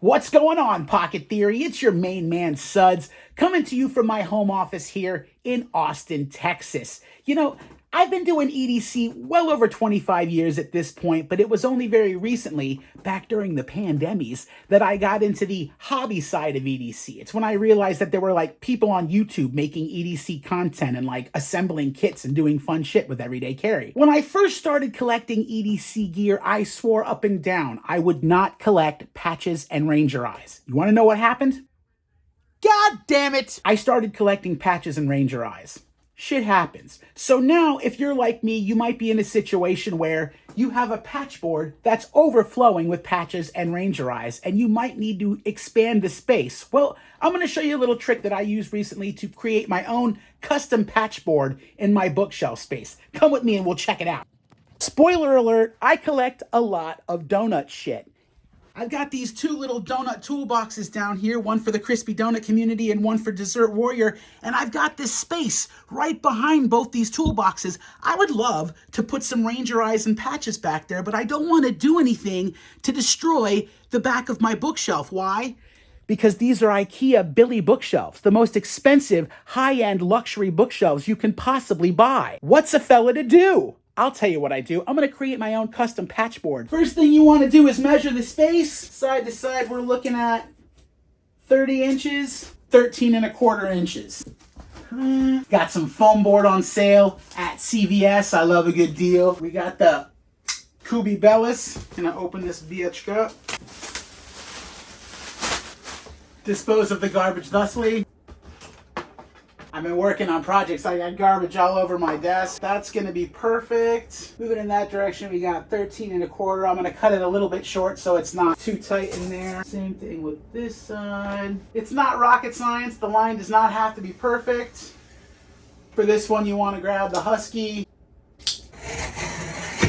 What's going on, Pocket Theory? It's your main man, Suds, coming to you from my home office here in Austin, Texas. I've been doing EDC well over 25 years at this point, but it was only very recently, back during the pandemies, that I got into the hobby side of EDC. It's when I realized that there were people on YouTube making EDC content and assembling kits and doing fun shit with everyday carry. When I first started collecting EDC gear, I swore up and down I would not collect patches and Ranger eyes. You want to know what happened? God damn it! I started collecting patches and Ranger eyes. Shit happens. So now, if you're like me, you might be in a situation where you have a patch board that's overflowing with patches and Ranger eyes, and you might need to expand the space. Well, I'm going to show you a little trick that I used recently to create my own custom patch board in my bookshelf space. Come with me and we'll check it out. Spoiler alert, I collect a lot of donut shit. I've got these two little donut toolboxes down here, one for the Crispy Donut community and one for Dessert Warrior, and I've got this space right behind both these toolboxes. I would love to put some Ranger eyes and patches back there, but I don't want to do anything to destroy the back of my bookshelf. Why? Because these are IKEA Billy bookshelves, the most expensive, high-end luxury bookshelves you can possibly buy. What's a fella to do? I'll tell you what I do. I'm going to create my own custom patch board. First thing you want to do is measure the space. Side to side, we're looking at 30 inches, 13¼ inches. Got some foam board on sale at CVS. I love a good deal. We got the Kubi Bellis. Gonna open this bitch up. Dispose of the garbage thusly. I've been working on projects. I got garbage all over my desk. That's gonna be perfect. Moving in that direction, we got 13¼ I'm gonna cut it a little bit short so it's not too tight in there. Same thing with this side. It's not rocket science. The line does not have to be perfect. For this one, you wanna grab the Husky.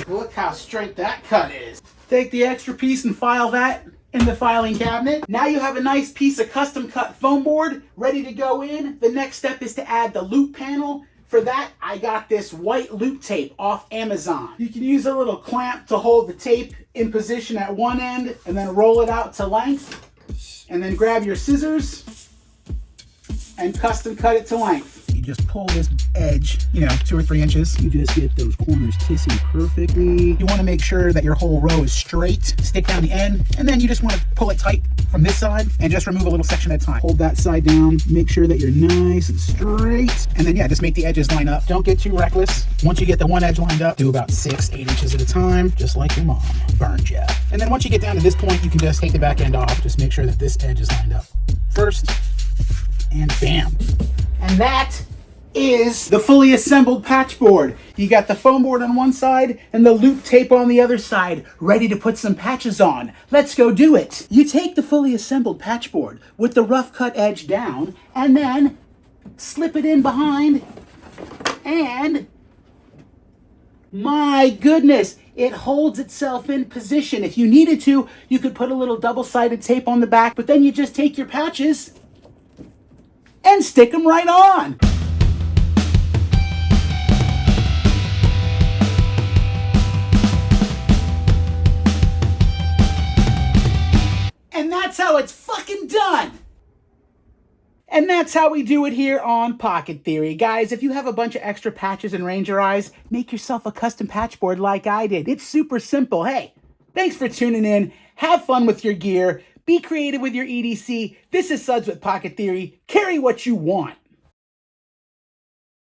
Look how straight that cut is. Take the extra piece and file that in the filing cabinet. Now you have a nice piece of custom cut foam board ready to go in. The next step is to add the loop panel. For that, I got this white loop tape off Amazon. You can use a little clamp to hold the tape in position at one end and then roll it out to length. And then grab your scissors and custom cut it to length. You just pull this edge, 2 or 3 inches. You just get those corners kissing perfectly. You want to make sure that your whole row is straight. Stick down the end, and then you just want to pull it tight from this side and just remove a little section at a time. Hold that side down. Make sure that you're nice and straight. And then, just make the edges line up. Don't get too reckless. Once you get the one edge lined up, do about 6, 8 inches at a time, just like your mom burned you. And then once you get down to this point, you can just take the back end off. Just make sure that this edge is lined up first, and bam. And that is the fully assembled patch board. You got the foam board on one side and the loop tape on the other side, ready to put some patches on. Let's go do it. You take the fully assembled patch board with the rough cut edge down and then slip it in behind, and my goodness, it holds itself in position. If you needed to, you could put a little double-sided tape on the back, but then you just take your patches and stick them right on. And that's how it's fucking done. And that's how we do it here on Pocket Theory. Guys, if you have a bunch of extra patches and Ranger eyes, make yourself a custom patch board like I did. It's super simple. Hey, thanks for tuning in. Have fun with your gear. Be creative with your EDC. This is Suds with Pocket Theory. Carry what you want.